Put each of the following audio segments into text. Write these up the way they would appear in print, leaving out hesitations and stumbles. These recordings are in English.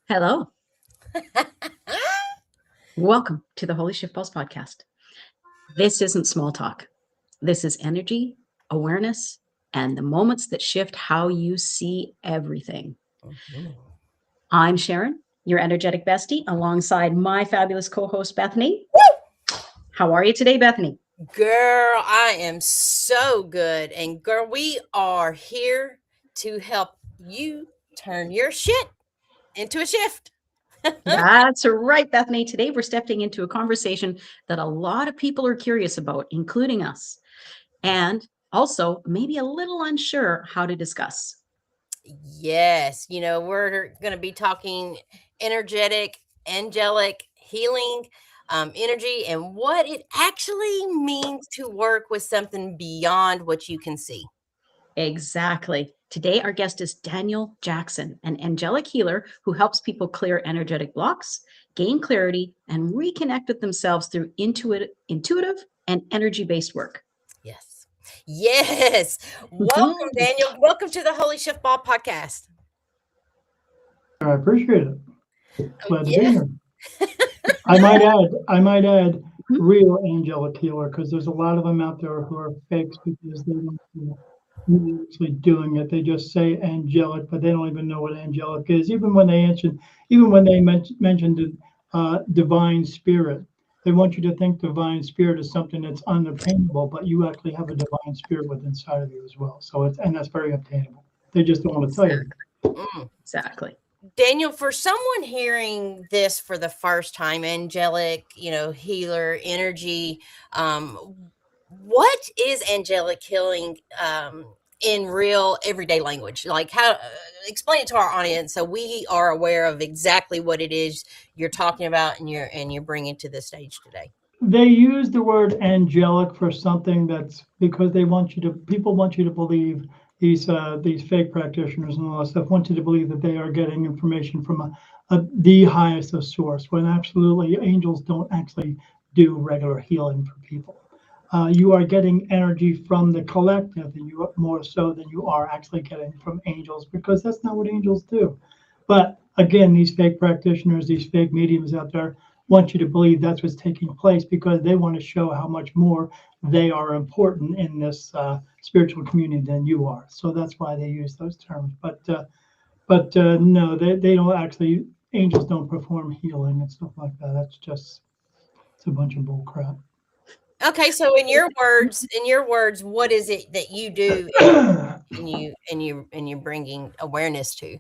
Hello. Welcome to the Holy Shiftballs podcast. This isn't small talk. This is energy, awareness, and the moments that shift how you see everything. I'm Sharon, your energetic bestie, alongside my fabulous co-host, Bethany. How are you today, Bethany? Girl, I am so good. And girl, we are here to help you turn your shit into a shift. That's right, Bethany. Today we're stepping into a conversation that a lot of people are curious about, including us, and also maybe a little unsure how to discuss. Yes, we're going to be talking energetic, angelic, healing, energy, and what it actually means to work with something beyond what you can see. Exactly. Today, our guest is Daniel Jackson, an angelic healer who helps people clear energetic blocks, gain clarity, and reconnect with themselves through intuitive and energy based work. Yes. Yes. Welcome, Mhm. Daniel. Welcome to the Holy Shift Ball podcast. I appreciate it. Oh, Glad to be yeah. here. I might add Mhm. real angelic healer, because there's a lot of them out there who are fakes because they don't really actually doing it. They just say angelic, but they don't even know what angelic is. Even when they mentioned divine spirit, they want you to think divine spirit is something that's unattainable, but you actually have a divine spirit within inside of you as well. And that's very obtainable. They just don't want to tell you. Mm. Exactly. Daniel, for someone hearing this for the first time, angelic, healer, energy, what is angelic healing in real everyday language? Like, how explain it to our audience so we are aware of exactly what it is you're talking about and you're bringing to the stage today. They use the word angelic for something that's because people want you to believe these fake practitioners and all that stuff want you to believe that they are getting information from the highest of source, when absolutely angels don't actually do regular healing for people. You are getting energy from the collective, and you more so than you are actually getting from angels, because that's not what angels do. But again, these fake practitioners, these fake mediums out there want you to believe that's what's taking place, because they want to show how much more they are important in this spiritual community than you are. So that's why they use those terms. But no, they don't actually. Angels don't perform healing and stuff like that. It's a bunch of bull crap. Okay, so in your words, what is it that you do and you're bringing awareness to?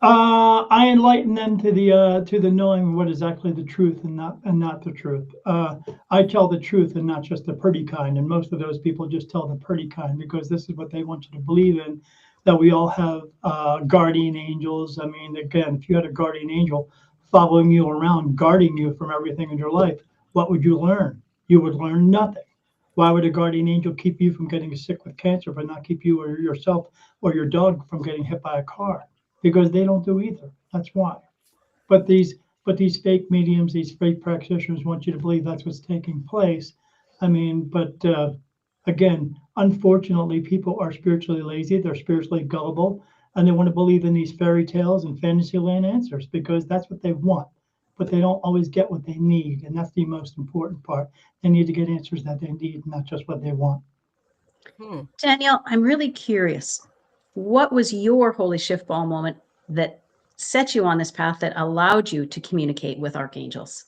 I enlighten them to the knowing what is actually the truth, and not the truth. I tell the truth and not just the pretty kind. And most of those people just tell the pretty kind because this is what they want you to believe in. That we all have guardian angels. I mean, again, if you had a guardian angel following you around, guarding you from everything in your life, what would you learn? You would learn nothing. Why would a guardian angel keep you from getting sick with cancer, but not keep you or yourself or your dog from getting hit by a car? Because they don't do either. That's why. But these fake mediums, these fake practitioners want you to believe that's what's taking place. I mean, but again, unfortunately, people are spiritually lazy. They're spiritually gullible, and they want to believe in these fairy tales and fantasyland answers because that's what they want. But they don't always get what they need, and that's the most important part. They need to get answers that they need, not just what they want. Hmm. Danielle, I'm really curious. What was your holy shift ball moment that set you on this path that allowed you to communicate with archangels?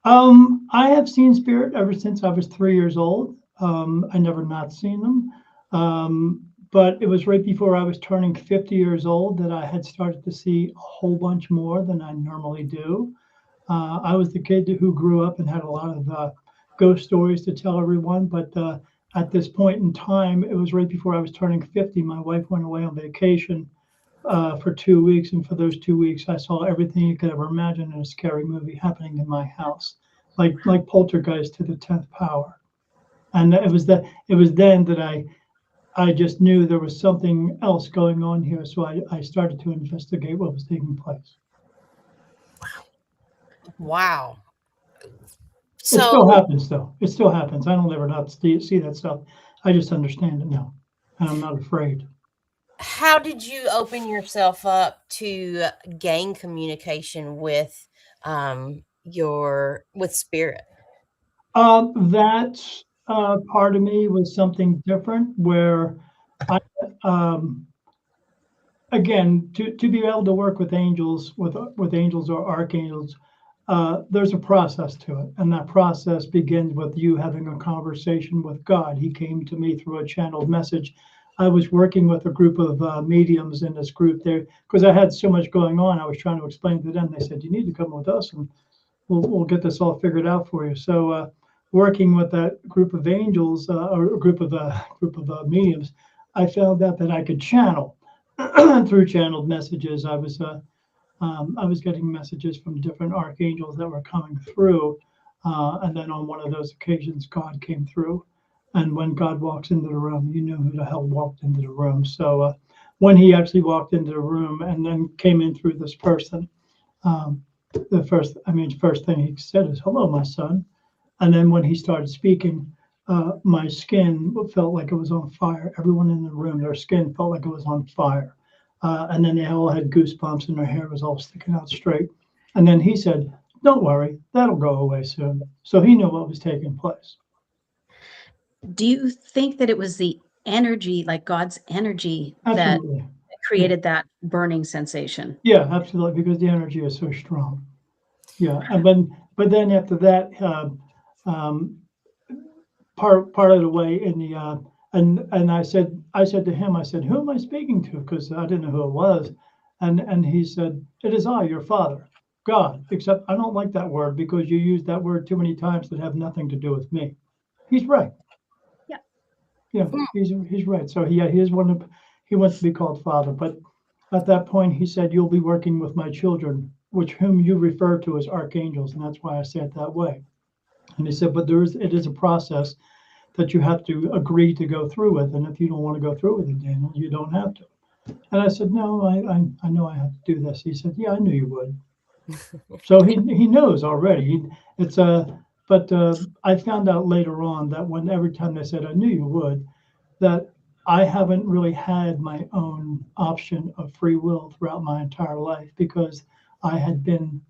I have seen spirit ever since I was 3 years old. I never not seen them. But it was right before I was turning 50 years old that I had started to see a whole bunch more than I normally do. I was the kid who grew up and had a lot of ghost stories to tell everyone. But at this point in time, it was right before I was turning 50. My wife went away on vacation for 2 weeks, and for those 2 weeks, I saw everything you could ever imagine in a scary movie happening in my house, like Poltergeist to the 10th power. And it was then that I just knew there was something else going on here, so I started to investigate what was taking place. Wow. It still So happens, though. It still happens. I don't ever not see that stuff. I just understand it now, and I'm not afraid. how did you open yourself up to gain communication with with spirit? That part of me was something different where I, um, again, to be able to work with angels, with angels or archangels, there's a process to it, and that process begins with you having a conversation with God. He came to me through a channeled message. I was working with a group of mediums in this group there because I had so much going on. I was trying to explain to them. They said, "You need to come with us, and we'll get this all figured out for you." So, working with that group of angels or a group of mediums, I found out that I could channel through channeled messages. I was getting messages from different archangels that were coming through, and then on one of those occasions, God came through. And when God walks into the room, you know who the hell walked into the room. So when he actually walked into the room and then came in through this person, um, first thing he said is, "Hello, my son." And then when he started speaking, my skin felt like it was on fire. Everyone in the room, their skin felt like it was on fire. And then they all had goosebumps and their hair was all sticking out straight. And then he said, "Don't worry, that'll go away soon." So he knew what was taking place. Do you think that it was the energy, like God's energy, that Absolutely. created that burning sensation? Yeah, absolutely, because the energy is so strong. Yeah, but then after that, um, part of the way in the and I said to him, I said, "Who am I speaking to?" Because I didn't know who it was, and he said, "It is I, your father, God." Except I don't like that word because you use that word too many times that have nothing to do with me. He's right. Yeah. Yeah, he's right. So he is one of he wants to be called father, but at that point he said, "You'll be working with my children, which whom you refer to as archangels," and that's why I say it that way. And he said, "But it is a process that you have to agree to go through with. And if you don't want to go through with it, Daniel, you don't have to." And I said, "No, I know I have to do this." He said, "Yeah, I knew you would." So he knows already. It's a, but I found out later on that when every time they said, "I knew you would," that I haven't really had my own option of free will throughout my entire life because I had been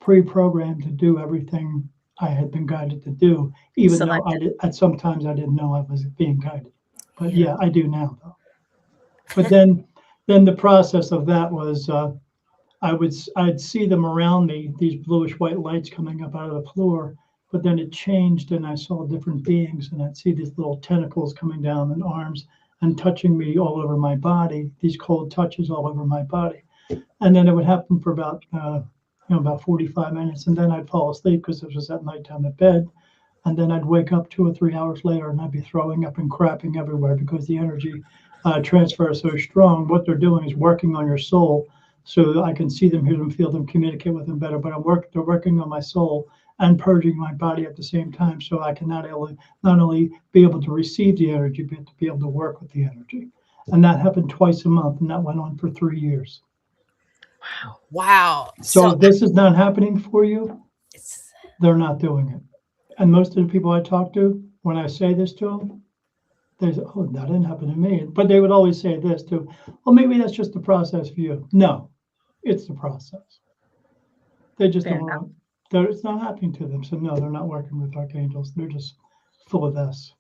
pre-programmed to do everything I had been guided to do, even though I Selected. did, at sometimes I didn't know I was being guided. But Yeah. yeah, I do now though. But then the process of that was I'd see them around me, these bluish white lights coming up out of the floor, but then it changed and I saw different beings and I'd see these little tentacles coming down and arms and touching me all over my body, these cold touches all over my body. And then it would happen for about 45 minutes, and then I'd fall asleep because it was at nighttime at bed, and then I'd wake up 2 or 3 hours later, and I'd be throwing up and crapping everywhere because the energy transfer is so strong. What they're doing is working on your soul, so I can see them, hear them, feel them, communicate with them better. But they're working on my soul and purging my body at the same time, so I can not only be able to receive the energy, but to be able to work with the energy. And that happened twice a month, and that went on for 3 years. Wow. Wow. So So if this is not happening for you, it's they're not doing it. And most of the people I talk to, when I say this to them, they say, "Oh, that didn't happen to me." But they would always say this too, "Well, maybe that's just the process for you." No, it's the process. They just Fair don't enough. want it's not happening to them. So no, they're not working with archangels. They're just full of S.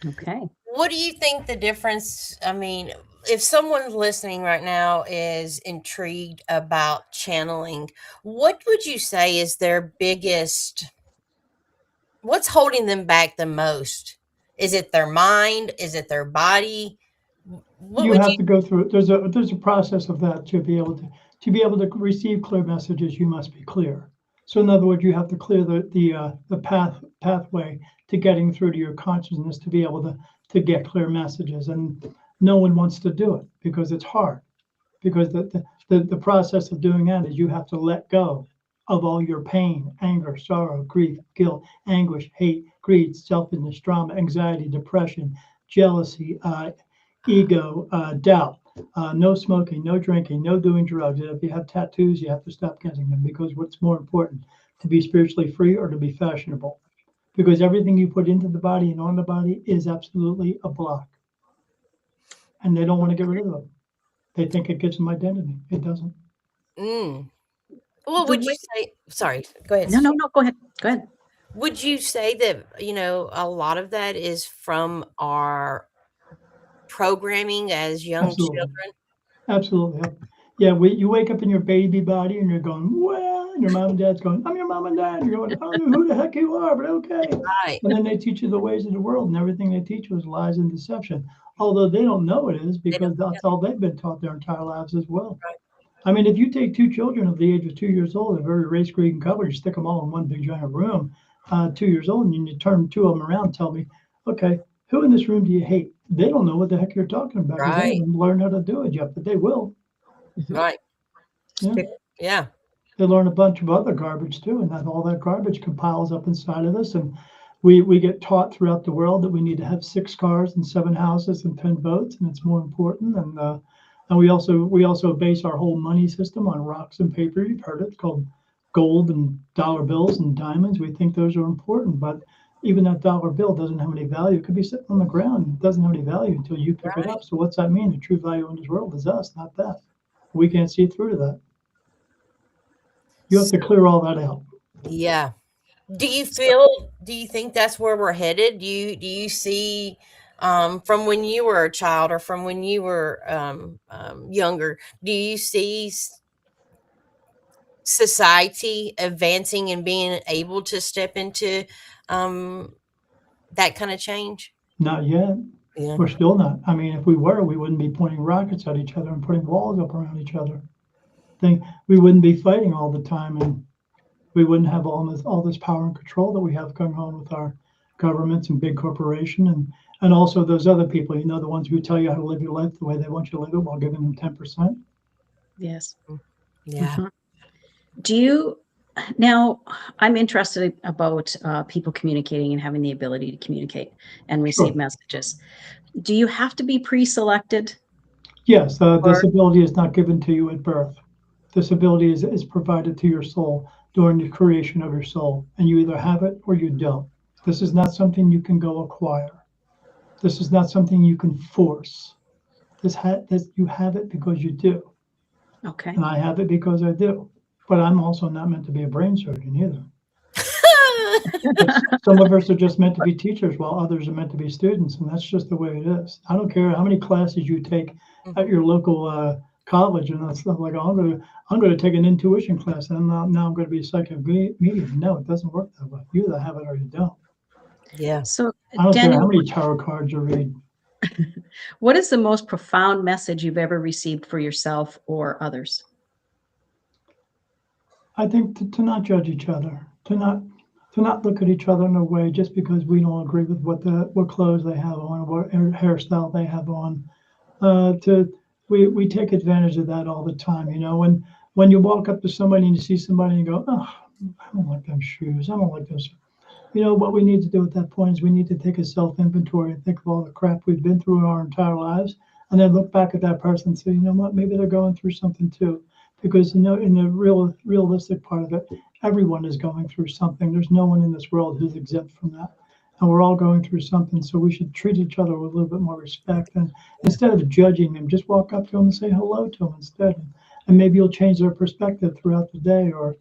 Okay. what do you think the difference? I mean, if someone listening right now is intrigued about channeling, what would you say is their biggest, what's holding them back the most? Is it their mind? Is it their body? What You would have you? to go through. There's a process of that to be able to receive clear messages. You must be clear. So in other words, you have to clear the pathway to getting through to your consciousness to be able to get clear messages. And no one wants to do it because it's hard. Because the process of doing that is you have to let go of all your pain, anger, sorrow, grief, guilt, anguish, hate, greed, selfishness, drama, anxiety, depression, jealousy, ego, doubt, no smoking, no drinking, no doing drugs. And if you have tattoos, you have to stop getting them because what's more important, to be spiritually free or to be fashionable? Because everything you put into the body and on the body is absolutely a block. and they don't want to get rid of them. They think it gives them identity. It doesn't. Mm. Well, The would you way, say, sorry, go ahead. no, go ahead. Go ahead. Would you say that, a lot of that is from our programming as young Absolutely. children? Absolutely. Yeah, you wake up in your baby body and you're going, well, and your mom and dad's going, I'm your mom and dad. You're going, I don't know who the heck you are, but okay. Right. And then they teach you the ways of the world, and everything they teach you is lies and deception. Although they don't know it is, because that's all they've been taught their entire lives as well. Right. I mean, if you take two children of the age of 2 years old, a very race green color, you stick them all in one big giant room, 2 years old, and you turn two of them around and tell me, okay, who in this room do you hate? They don't know what the heck you're talking about because they Right. haven't learned how to do it yet, but they will. Right. Yeah. Yeah. They learn a bunch of other garbage too, and all that garbage compiles up inside of us. And we get taught throughout the world that we need to have 6 cars and 7 houses and 10 boats, and it's more important. And we also base our whole money system on rocks and paper. You've heard it, it's called gold and dollar bills and diamonds. We think those are important, but even that dollar bill doesn't have any value. It could be sitting on the ground. It doesn't have any value until you pick it Right. up. So what's that mean? The true value in this world is us, not that. We can't see through to that. You have to clear all that out. Yeah. Do you think that's where we're headed? Do you see, from when you were a child or from when you were younger, do you see society advancing and being able to step into that kind of change? Not yet. Yeah. We're still not. I mean, if we were, we wouldn't be pointing rockets at each other and putting walls up around each other. We wouldn't be fighting all the time, and we wouldn't have all this power and control that we have going on with our governments and big corporation, and also those other people, the ones who tell you how to live your life the way they want you to live it while giving them 10%. Yes. Yeah. Now, I'm interested about people communicating and having the ability to communicate and receive Sure. messages. Do you have to be pre-selected? Yes, this ability is not given to you at birth. This ability is provided to your soul during the creation of your soul, and you either have it or you don't. This is not something you can go acquire. This is not something you can force. You have it because you do, Okay. and I have it because I do. But I'm also not meant to be a brain surgeon either. Some of us are just meant to be teachers, while others are meant to be students, and that's just the way it is. I don't care how many classes you take at your local college and stuff like, I'm going to take an intuition class, and now I'm going to be a psychic medium. No, it doesn't work that way. You either have it or you don't. Yeah. So, I don't care how Daniel, many tarot cards you read. what is the most profound message you've ever received for yourself or others? I think to not judge each other, to not look at each other in a way just because we don't agree with what clothes they have on, or what hairstyle they have on. We take advantage of that all the time. When you walk up to somebody and you see somebody and you go, oh, I don't like them shoes. I don't like those. What we need to do at that point is we need to take a self-inventory and think of all the crap we've been through in our entire lives, and then look back at that person and say, you know what, maybe they're going through something too. Because in the realistic part of it, everyone is going through something. There's no one in this world who's exempt from that. And we're all going through something, so we should treat each other with a little bit more respect. And instead of judging them, just walk up to them and say hello to them instead. And maybe you'll change their perspective throughout the day, or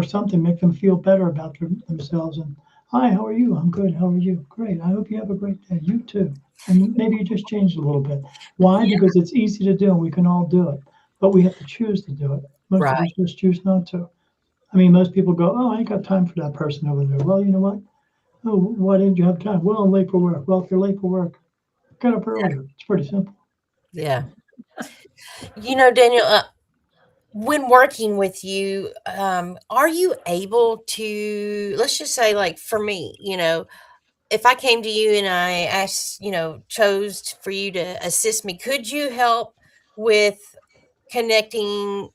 something, make them feel better about themselves. And hi, how are you? I'm good. How are you? Great. I hope you have a great day. You too. And maybe you just changed a little bit. Why? Because it's easy to do, and we can all do it. But we have to choose to do it. Most of us just choose not to. I mean, most people go, oh, I ain't got time for that person over there. Well, you know what? Oh, why didn't you have time? Well, I'm late for work. Well, if you're late for work, get up earlier. It's pretty simple. Yeah. Daniel, when working with you, are you able to, let's just say, like for me, if I came to you and I asked, chose for you to assist me, could you help with connecting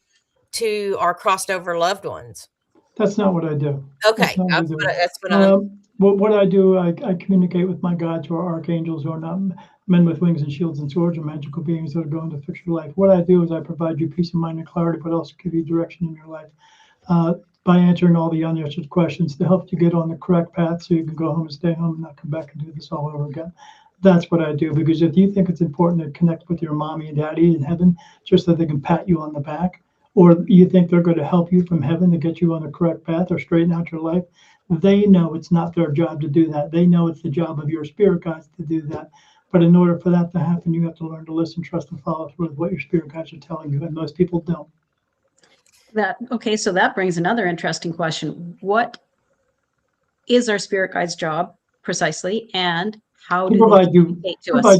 to our crossed over loved ones? That's not what I do. Okay. That's what I'm. What I do, I communicate with my guides, who are archangels, who are not men with wings and shields and swords, or magical beings that are going to fix your life. What I do is I provide you peace of mind and clarity, but also give you direction in your life by answering all the unanswered questions to help you get on the correct path so you can go home and stay home and not come back and do this all over again. That's what I do, because if you think it's important to connect with your mommy and daddy in heaven just so they can pat you on the back, or you think they're going to help you from heaven to get you on the correct path or straighten out your life, they know it's not their job to do that. They know it's the job of your spirit guides to do that. But in order for that to happen, you have to learn to listen, trust, and follow through with what your spirit guides are telling you, and most people don't. Okay, so that brings another interesting question. What is our spirit guide's job precisely, and how To do they provide you communicate to us?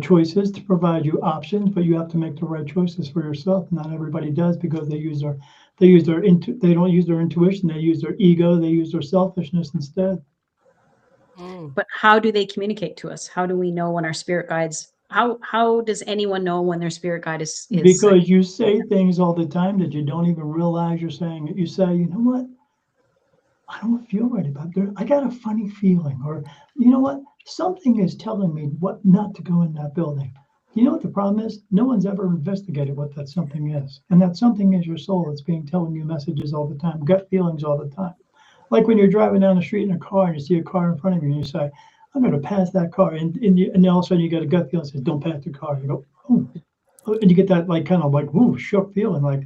choices, to provide you options, but you have to make the right choices for yourself. Not everybody does, because they don't use their intuition, they use their ego, they use their selfishness instead. But how do they communicate to us? How do we know when our spirit guides? How does anyone know when their spirit guide is Because you say things all the time that you don't even realize you're saying it. You say, you know what? I don't feel right about that. I got a funny feeling, or you know what? Something is telling me what not to go in that building. You know what the problem is? No one's ever investigated what that something is, and that something is your soul. It's telling you messages all the time, gut feelings all the time. Like when you're driving down the street in a car and you see a car in front of you, and you say, "I'm going to pass that car," and all of a sudden you get a gut feeling that says, "Don't pass the car." You go, "Oh," and you get that like kind of like whoo shook feeling, like.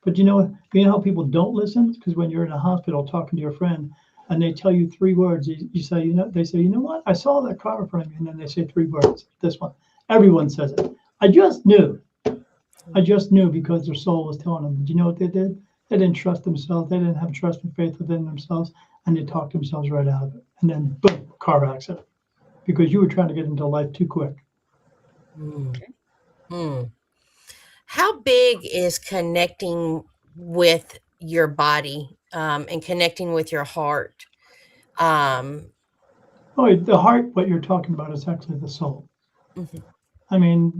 But you know how people don't listen? Because when you're in a hospital talking to your friend and they tell you 3 words, you say, they say, you know what? I saw that car in front of me, and then they say 3 words. This one, everyone says it. I just knew because their soul was telling them. Did you know what they did? They didn't trust themselves. They didn't have trust and faith within themselves, and they talked themselves right out of it. And then boom, car accident, because you were trying to get into life too quick. How big is connecting with your body and connecting with your heart? Oh, the heart, what you're talking about is actually the soul. I mean,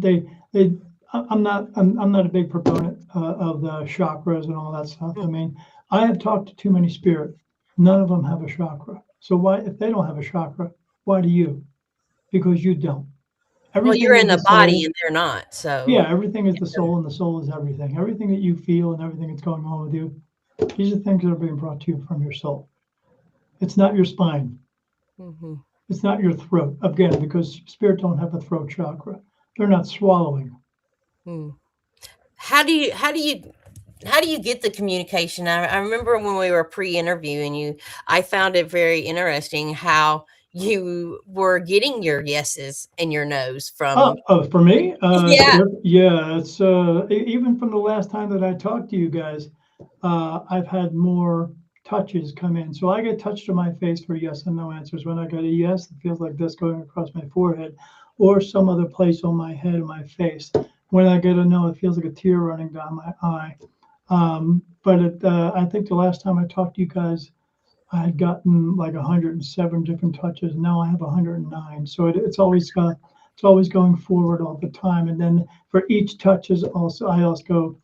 I'm not a big proponent of the chakras and all that stuff. I mean, I have talked to too many spirits. None of them have a chakra. So why, if they don't have a chakra, why do you? Because you don't. Well, you're Everything is in the the body soul. and they're not. So Yeah, everything is the soul, and the soul is everything. Everything that you feel and everything that's going on with you, these are things that are being brought to you from your soul. It's not your spine. It's not your throat. Again, because spirit don't have a throat chakra. They're not swallowing. how do you get the communication? I remember when we were pre-interviewing you, I found it very interesting how you were getting your yeses and your nos from. For me, Yeah. it's even from the last time that I talked to you guys, I've had more touches come in. So I get touched on my face for yes and no answers. When I got a yes, it feels like this going across my forehead, or some other place on my head or my face. When I get a no, it feels like a tear running down my eye. But I think the last time I talked to you guys, I had gotten like 107 different touches. Now I have 109. So it's always going forward all the time. And then for each touch I also go,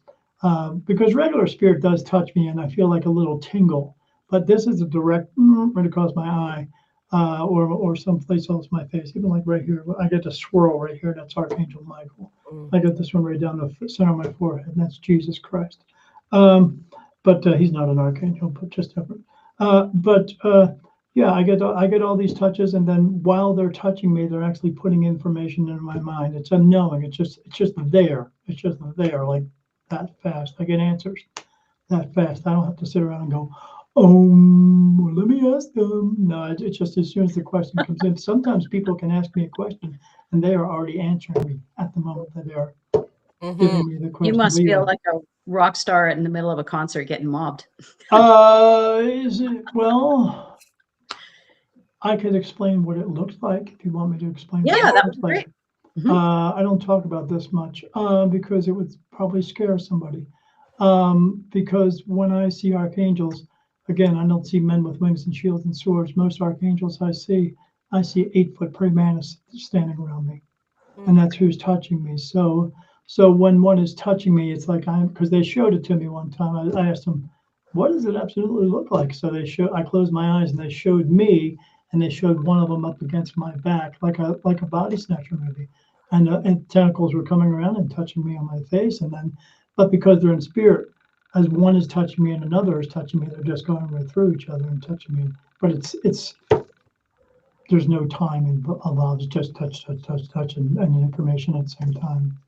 because regular spirit does touch me and I feel like a little tingle, but this is a direct right across my eye, or someplace else my face, even like right here. I get a swirl right here. That's Archangel Michael. I got this one right down the center of my forehead, and that's Jesus Christ. But he's not an archangel, but just different. Yeah, I get all these touches, and then while they're touching me, they're actually putting information into my mind. It's unknowing. It's just there. It's just there, like that fast. I get answers that fast. I don't have to sit around and go, well, let me ask them. No, it's just as soon as the question comes in. Sometimes people can ask me a question, and they are already answering me at the moment that they are giving me the question. You must feel like a rock star in the middle of a concert getting mobbed. Is it? Well, I could explain what it looks like if you want me to explain. Yeah, what that it would looks be like. great. I don't talk about this much because it would probably scare somebody. Because when I see archangels, again, I don't see men with wings and shields and swords. Most archangels I see 8-foot praying mantis standing around me, and that's who's touching me. So when one is touching me, it's like because they showed it to me one time. I asked them, what does it absolutely look like? So I closed my eyes and they showed me, and they showed one of them up against my back, like a body snatcher movie. And tentacles were coming around and touching me on my face. But because they're in spirit, as one is touching me and another is touching me, they're just going right through each other and touching me. But there's no time involved. It's just touch, and information at the same time.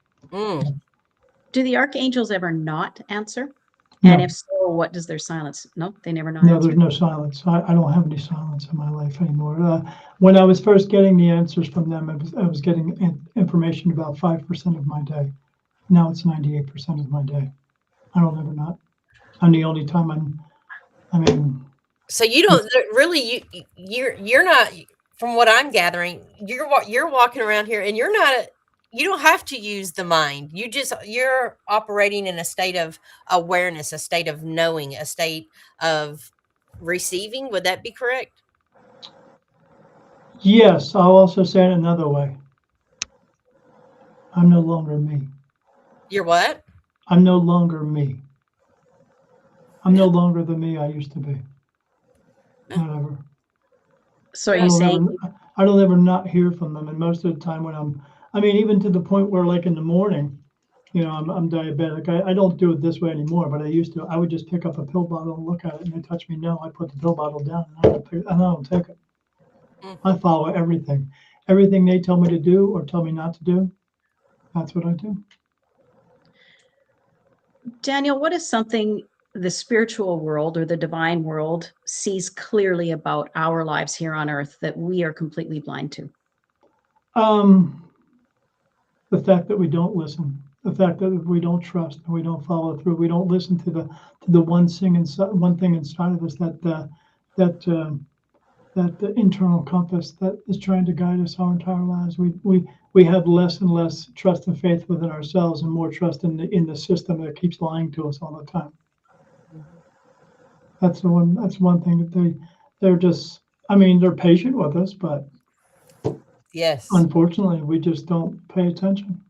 Do the archangels ever not answer? No. And if so, what does their silence? No, they never not No, answer. there's no silence. I don't have any silence in my life anymore. When I was first getting the answers from them, I was getting information about 5% of my day. Now it's 98% of my day. I don't ever not. And the only time So you don't really, you're not, from what I'm gathering, you're walking around here and you're not, you don't have to use the mind. You're operating in a state of awareness, a state of knowing, a state of receiving. Would that be correct? Yes, I'll also say it another way. I'm no longer me. You're what? I'm no longer me. I'm no longer the me I used to be. Not ever. So are you saying? I don't ever not hear from them, and most of the time when even to the point where, like in the morning, I'm diabetic. I don't do it this way anymore, but I used to. I would just pick up a pill bottle and look at it, and they touch me. No, I put the pill bottle down, and I don't take it. I follow everything. Everything they tell me to do or tell me not to do, that's what I do. Daniel, what is something the spiritual world or the divine world sees clearly about our lives here on earth that we are completely blind to? The fact that we don't listen, the fact that we don't trust, and we don't follow through, we don't listen to the one thing inside of us that internal compass that is trying to guide us our entire lives. We have less and less trust and faith within ourselves, and more trust in the system that keeps lying to us all the time. That's one thing that they're just. They're patient with us, but yes, unfortunately, we just don't pay attention.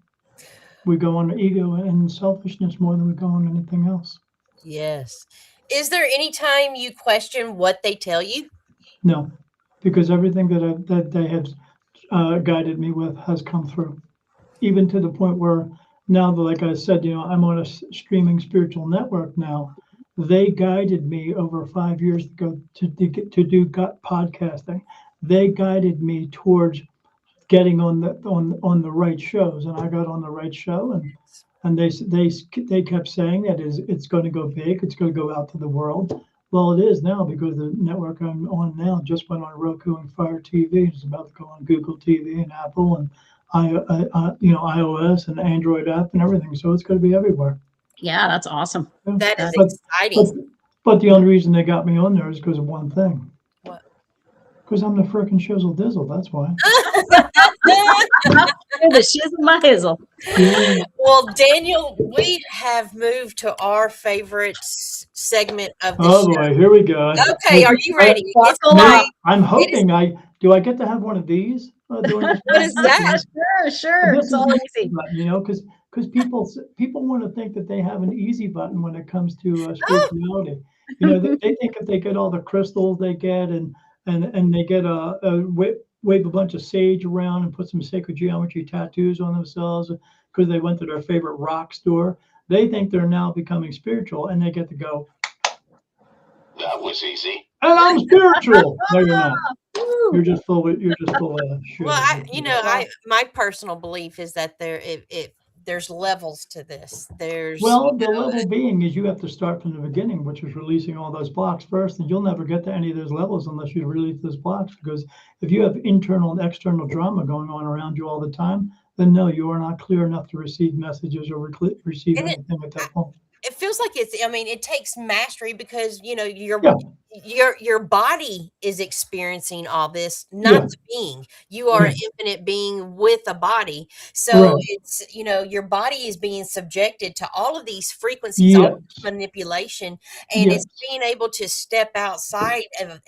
We go on ego and selfishness more than we go on anything else. Yes. Is there any time you question what they tell you? No, because everything that they have guided me with has come through, even to the point where now, like I said, I'm on a streaming spiritual network now. They guided me over 5 years ago to do gut podcasting. They guided me towards getting on the right shows, and I got on the right show, and they kept saying that it's going to go big, it's going to go out to the world. Well, it is now, because the network I'm on now just went on Roku and Fire TV. It's about to go on Google TV and Apple and iOS and Android app and everything. So it's going to be everywhere. Yeah, that's awesome. Yeah. That is exciting. But the only reason they got me on there is because of one thing. What? Because I'm the frickin' shizzle dizzle. That's why. You're the shizzle my hizzle. Yeah. Well, Daniel, we have moved to our favorite segment of the Oh show. boy, here we go. Okay, are you ready? I'm hoping do I get to have one of these? During this What is that? Sure. This It's is all the easy. button, because people want to think that they have an easy button when it comes to spirituality. They think if they get all the crystals they get and they get wave a bunch of sage around and put some sacred geometry tattoos on themselves because they went to their favorite rock store, they think they're now becoming spiritual, and they get to go, that was easy. and I'm spiritual. No, you're not. You're just full of shit. Well, my personal belief is that there's levels to this. The level being is you have to start from the beginning, which is releasing all those blocks first, and you'll never get to any of those levels unless you release those blocks. Because if you have internal and external drama going on around you all the time, then no, you are not clear enough to receive messages or receive anything at that point. It feels like it takes mastery, because your body is experiencing all this, not the being. You are an infinite being with a body. So it's, your body is being subjected to all of these frequencies, all of this manipulation, and it's being able to step outside and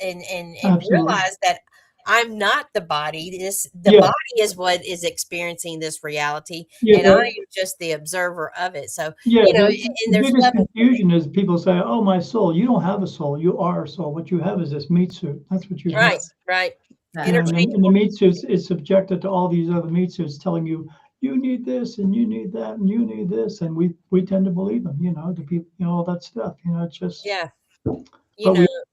realize that I'm not the body. The body is what is experiencing this reality, and I am just the observer of it. So, the biggest confusion is people say, "Oh, my soul." You don't have a soul. You are a soul. What you have is this meat suit. That's what you have. Right. And the meat suit is subjected to all these other meat suits telling you, you need this and you need that and you need this, and we tend to believe them. The people, all that stuff. It's just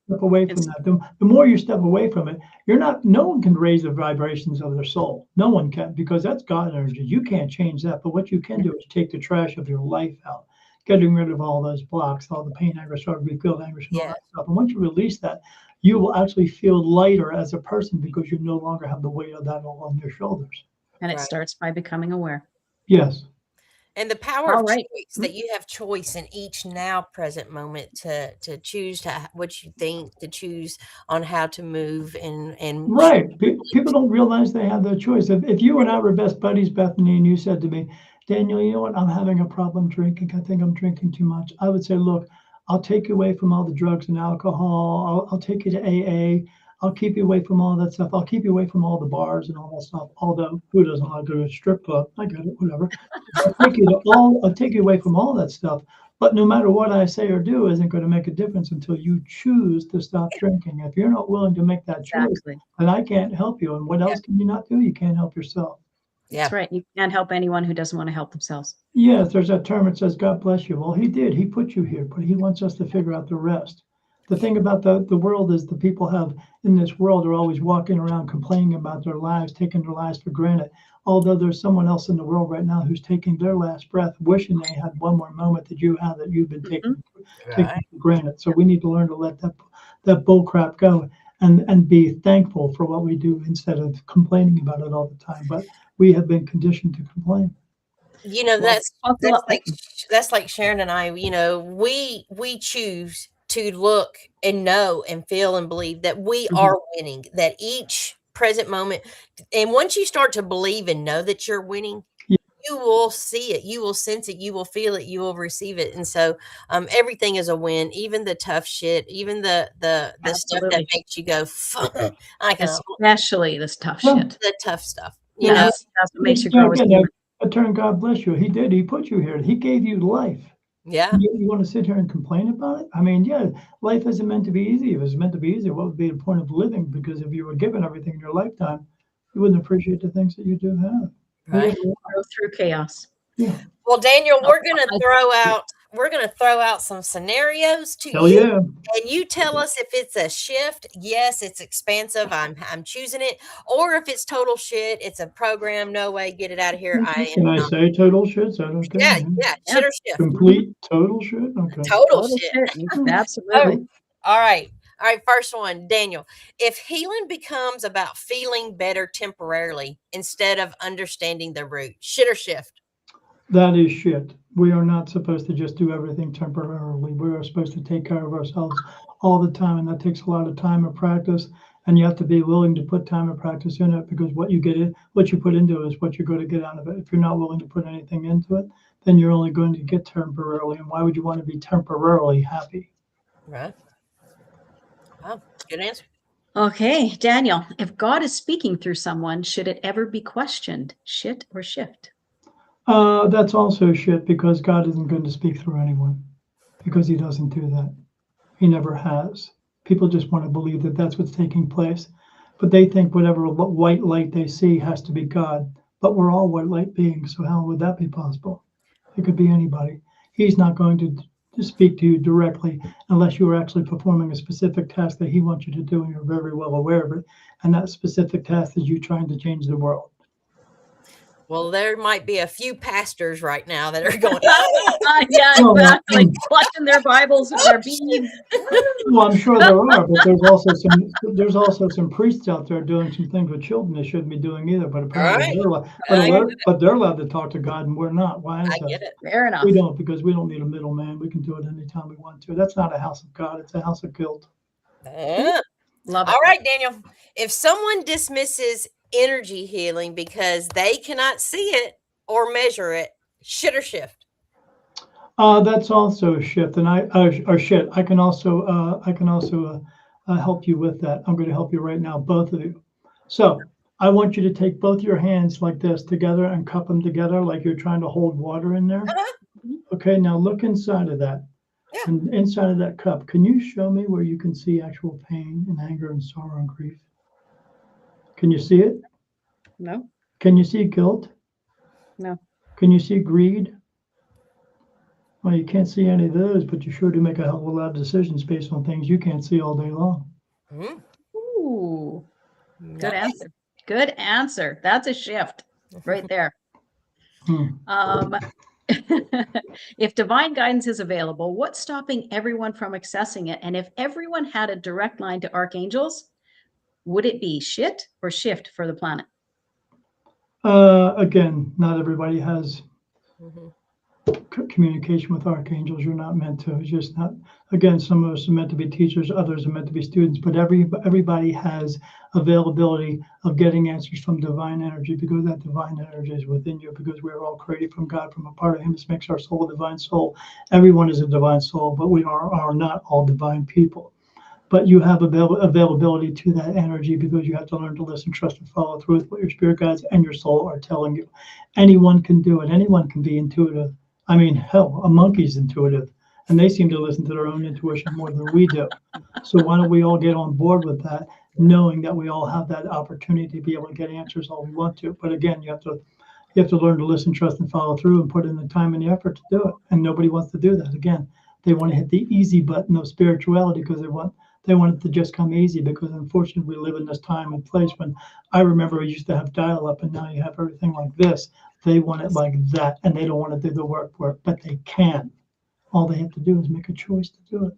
step away from that. The more you step away from it, no one can raise the vibrations of their soul. No one can, because that's God energy. You can't change that. But what you can do is take the trash of your life out, getting rid of all those blocks, all the pain, anger, sorrow, grief, guilt, anguish, and all that stuff. And once you release that, you will actually feel lighter as a person because you no longer have the weight of that all on your shoulders. And it starts by becoming aware. Yes. And the power All of right. choice, that you have choice in each now present moment to choose what you think, to choose on how to move and Right. People don't realize they have that choice. If you and I were best buddies, Bethany, and you said to me, Daniel, you know what? I'm having a problem drinking. I think I'm drinking too much. I would say, look, I'll take you away from all the drugs and alcohol. I'll take you to AA. I'll keep you away from all that stuff. I'll keep you away from all the bars and all that stuff. Although who doesn't want to go to a strip club? I get it, whatever. I'll take you away from all that stuff. But no matter what I say or do isn't going to make a difference until you choose to stop drinking. If you're not willing to make that choice, then I can't help you. And what else can you not do? You can't help yourself. That's right. You can't help anyone who doesn't want to help themselves. Yes, there's that term that says, God bless you. Well, he did. He put you here, but he wants us to figure out the rest. The thing about the world is the people in this world are always walking around complaining about their lives, taking their lives for granted. Although there's someone else in the world right now who's taking their last breath, wishing they had one more moment that you have that you've been taking for granted. So we need to learn to let that bull crap go and be thankful for what we do instead of complaining about it all the time. But we have been conditioned to complain. You know, that's like Sharon and I, you know, we choose to look and know and feel and believe that we are winning, that each present moment. And once you start to believe and know that you're winning, you will see it, you will sense it, you will feel it, you will receive it. And so everything is a win, even the tough shit, even the stuff that makes you go, I cannot. Especially this tough shit. The tough stuff. You know, that's what makes you grow as a human. A turn, God bless you. He did. He put you here. He gave you life. Yeah. You want to sit here and complain about it? I mean, yeah, life isn't meant to be easy. If it was meant to be easy, what would be the point of living? Because if you were given everything in your lifetime, you wouldn't appreciate the things that you do have. Right. Go through chaos. Yeah. Well, Daniel, we're gonna throw out some scenarios to you. Yeah. And you tell us if it's a shift. Yes, it's expansive. I'm choosing it. Or if it's total shit, it's a program. No way, get it out of here. Can I say total shit? Is that okay? Yeah. Shit or shift. Complete total shit? Okay. Total shit. Absolutely. All right. First one, Daniel. If healing becomes about feeling better temporarily instead of understanding the root, shit or shift? That is shit. We are not supposed to just do everything temporarily. We are supposed to take care of ourselves all the time, and that takes a lot of time and practice. And you have to be willing to put time and practice in it, because what you put into it is what you're going to get out of it. If you're not willing to put anything into it, then you're only going to get temporarily. And why would you want to be temporarily happy? Right. Wow, good answer. Okay, Daniel, if God is speaking through someone, should it ever be questioned? Shit or shift? That's also shit, because God isn't going to speak through anyone, because he doesn't do that. He never has. People just want to believe that that's what's taking place, but they think whatever white light they see has to be God. But we're all white light beings, so how would that be possible? It could be anybody. He's not going to speak to you directly unless you are actually performing a specific task that he wants you to do, and you're very well aware of it. And that specific task is you trying to change the world. Well, there might be a few pastors right now that are going, yeah, exactly. Clutching their Bibles and their beads. Well, I'm sure there are, but there's also some priests out there doing some things with children they shouldn't be doing either. But apparently they're allowed to talk to God, and we're not. Why is that? Get it. Fair enough. We don't, because we don't need a middleman. We can do it anytime we want to. That's not a house of God. It's a house of guilt. Love it. All right, Daniel. If someone dismisses energy healing because they cannot see it or measure it, shit or shift? That's also a shift, and shit. I can also help you with that. I'm going to help you right now, both of you. So I want you to take both your hands like this together and cup them together like you're trying to hold water in there. Okay, now look inside of that. Yeah. And inside of that cup, can you show me where you can see actual pain and anger and sorrow and grief? Can you see it? No. Can you see guilt? No. Can you see greed? Well, you can't see any of those, but you sure do make a hell of a lot of decisions based on things you can't see all day long. Mm, Ooh, good nice. answer. Good answer. That's a shift right there. Hmm. If divine guidance is available, what's stopping everyone from accessing it? And if everyone had a direct line to archangels, would it be shit or shift for the planet? Again, not everybody has Mhm. communication with archangels. You're not meant to. It's just not. Again, some of us are meant to be teachers, others are meant to be students, but everybody has availability of getting answers from divine energy, because that divine energy is within you, because we're all created from God, from a part of Him. This makes our soul a divine soul. Everyone is a divine soul, but we are not all divine people. But you have availability to that energy, because you have to learn to listen, trust, and follow through with what your spirit guides and your soul are telling you. Anyone can do it. Anyone can be intuitive. I mean, hell, a monkey's intuitive, and they seem to listen to their own intuition more than we do. So why don't we all get on board with that, knowing that we all have that opportunity to be able to get answers all we want to. But again, you have to learn to listen, trust, and follow through, and put in the time and the effort to do it. And nobody wants to do that. Again, they want to hit the easy button of spirituality, because they want it to just come easy, because unfortunately we live in this time and place when I remember we used to have dial-up, and now you have everything like this. They want it like that, and they don't want to do the work for it, but they can. All they have to do is make a choice to do it.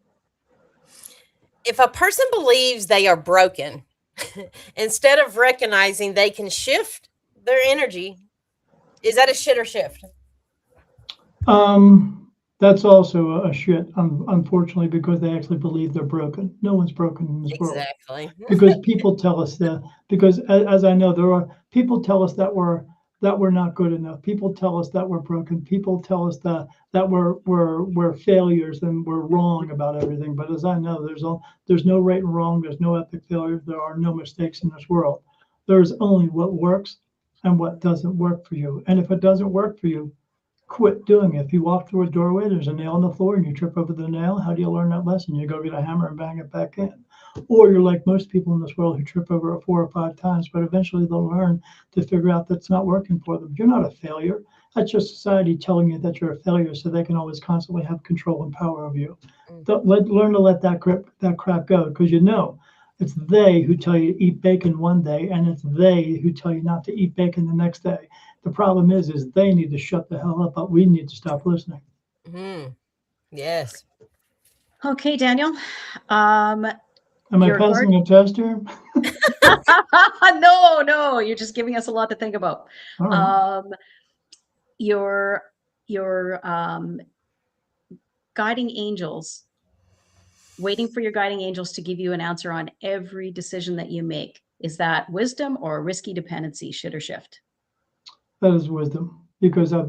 If a person believes they are broken, instead of recognizing they can shift their energy, is that a shit or shift? That's also a shit, unfortunately, because they actually believe they're broken. No one's broken in this world. Exactly. Because people tell us that, because as I know, there are people tell us that we're not good enough. People tell us that we're broken. People tell us that we're failures and we're wrong about everything. But as I know, there's no right and wrong. There's no epic failure. There are no mistakes in this world. There's only what works and what doesn't work for you. And if it doesn't work for you, quit doing it. If you walk through a doorway, there's a nail on the floor, and you trip over the nail, how do you learn that lesson? You go get a hammer and bang it back in. Or you're like most people in this world who trip over it 4 or 5 times, but eventually they'll learn to figure out that's not working for them. You're not a failure. That's just society telling you that you're a failure, so they can always constantly have control and power over you. Learn to let that crap go, because it's they who tell you to eat bacon one day, and it's they who tell you not to eat bacon the next day. The problem is they need to shut the hell up, but we need to stop listening. Yes. Okay, Daniel. Am I Your passing a test here? No, you're just giving us a lot to think about. All right. Your guiding angels, waiting for your guiding angels to give you an answer on every decision that you make. Is that wisdom or risky dependency, shit or shift? That is wisdom, because I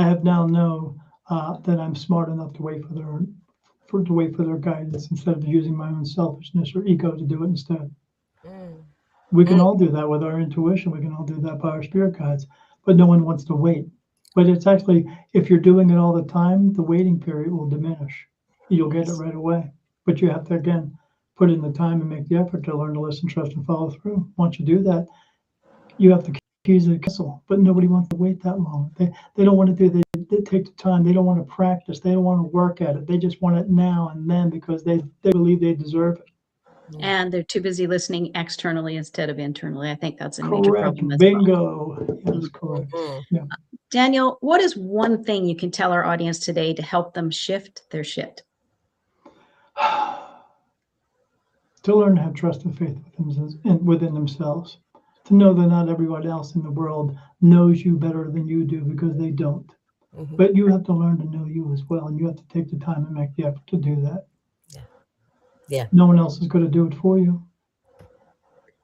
have now known that I'm smart enough to wait for their guidance, instead of using my own selfishness or ego to do it instead. We can all do that with our intuition. We can all do that by our spirit guides, but no one wants to wait. But it's actually, if you're doing it all the time, the waiting period will diminish. You'll get it right away. But you have to, again, put in the time and make the effort to learn to listen, trust, and follow through. Once you do that, you have the keys to the castle. But nobody wants to wait that long. They don't want to do. They take the time. They don't want to practice. They don't want to work at it. They just want it now and then, because they believe they deserve it. And they're too busy listening externally instead of internally. I think that's a major Correct. problem as Bingo. well. Yes, correct. Yeah. Daniel, what is one thing you can tell our audience today to help them shift their shit? To learn to have trust and faith within themselves. To know that not everyone else in the world knows you better than you do, because they don't. But you have to learn to know you as well, and you have to take the time and make the effort to do that. Yeah. No one else is going to do it for you.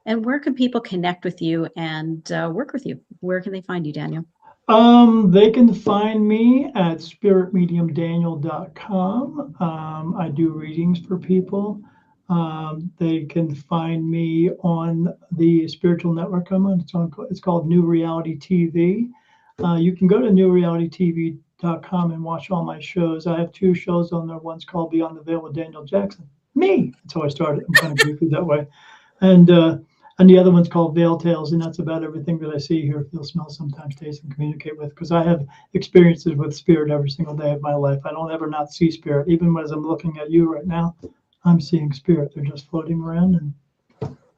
And where can people connect with you and work with you? Where can they find you, Daniel? They can find me at spiritmediumdaniel.com. I do readings for people. They can find me on the spiritual network I'm on. It's called New Reality TV. You can go to newrealitytv.com and watch all my shows. I have 2 shows on there. One's called Beyond the Veil with Daniel Jackson. Me. That's how I started. I'm kind of goofy that way. And And the other one's called Veil Tales, and that's about everything that I see, hear, feel, smell, sometimes taste, and communicate with. Because I have experiences with spirit every single day of my life. I don't ever not see spirit. Even as I'm looking at you right now, I'm seeing spirit. They're just floating around, and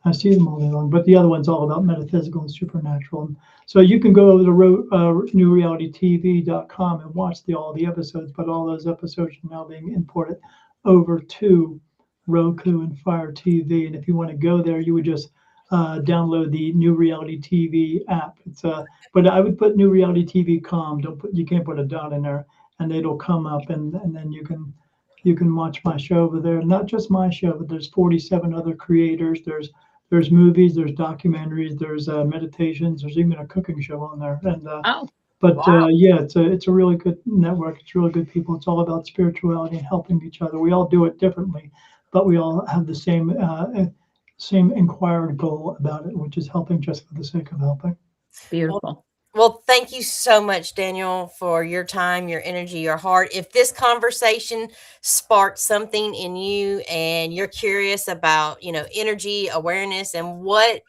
I see them all day long. But the other one's all about metaphysical and supernatural. So you can go over to newrealitytv.com and watch all the episodes. But all those episodes are now being imported over to Roku and Fire TV. And if you want to go there, you would just download the New Reality TV app. But I would put New Reality TV.com. You can't put a dot in there, and it'll come up, and then you can watch my show over there. Not just my show, but there's 47 other creators. There's movies, there's documentaries, there's meditations, there's even a cooking show on there. And yeah, it's a really good network. It's really good people. It's all about spirituality and helping each other. We all do it differently, but we all have the same inquired goal about it, which is helping just for the sake of helping. Beautiful. Well, thank you so much, Daniel, for your time, your energy, your heart. If this conversation sparked something in you and you're curious about, energy, awareness, and what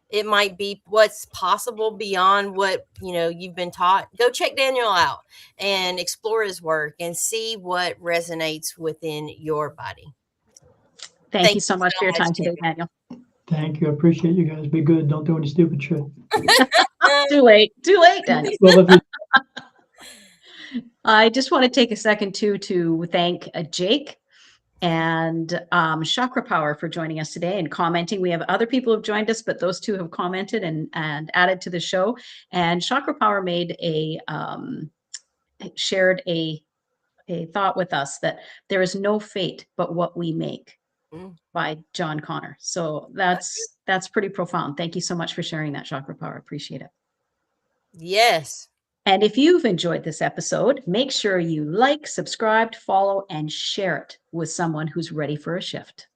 it might be, what's possible beyond what, you've been taught, go check Daniel out and explore his work and see what resonates within your body. Thank you so much for your time today, Daniel. Thank you. I appreciate you guys. Be good. Don't do any stupid shit. Too late, Daniel. Well, I just want to take a second to thank Jake and Chakra Power for joining us today and commenting. We have other people who've joined us, but those two have commented and added to the show. And Chakra Power shared a thought with us that there is no fate but what we make, by John Connor. So that's pretty profound. Thank you so much for sharing that, Chakra Power. Appreciate it. Yes. And if you've enjoyed this episode, make sure you like, subscribe, follow, and share it with someone who's ready for a shift.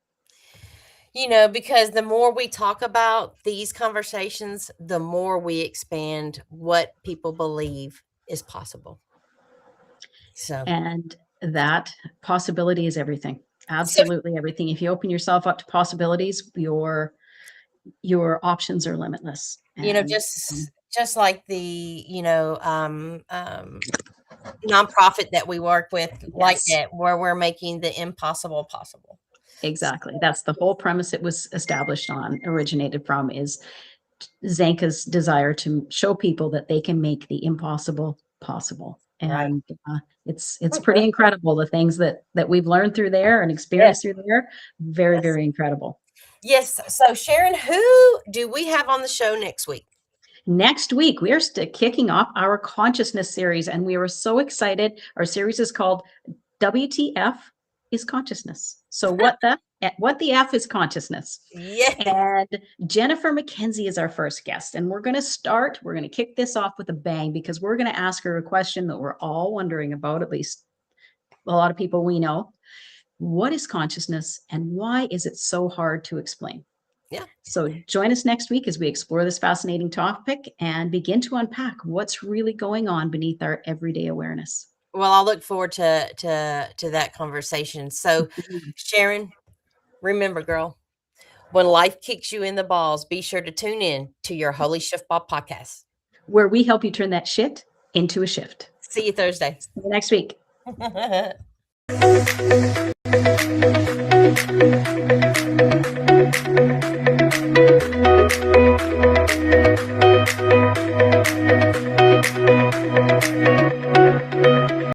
Because the more we talk about these conversations, the more we expand what people believe is possible. And that possibility is everything. Absolutely everything. If you open yourself up to possibilities, your options are limitless. And, just like the nonprofit that we work with, like that, where we're making the impossible possible. Exactly. That's the whole premise it was originated from, is Zanka's desire to show people that they can make the impossible possible. And it's pretty incredible, the things that we've learned through there and experienced through there. Very, very incredible. Yes. So Sharon, who do we have on the show next week? Next week, we are kicking off our consciousness series, and we were so excited. Our series is called WTF is Consciousness. So what the F is consciousness? Yeah. And Jennifer McKenzie is our first guest, and we're going to kick this off with a bang, because we're going to ask her a question that we're all wondering about, at least a lot of people we know. What is consciousness, and why is it so hard to explain? Yeah. So join us next week as we explore this fascinating topic and begin to unpack what's really going on beneath our everyday awareness. Well, I'll look forward to that conversation. So, Sharon, remember, girl, when life kicks you in the balls, be sure to tune in to your Holy Shiftball podcast, where we help you turn that shit into a shift. See you Thursday. See you next week.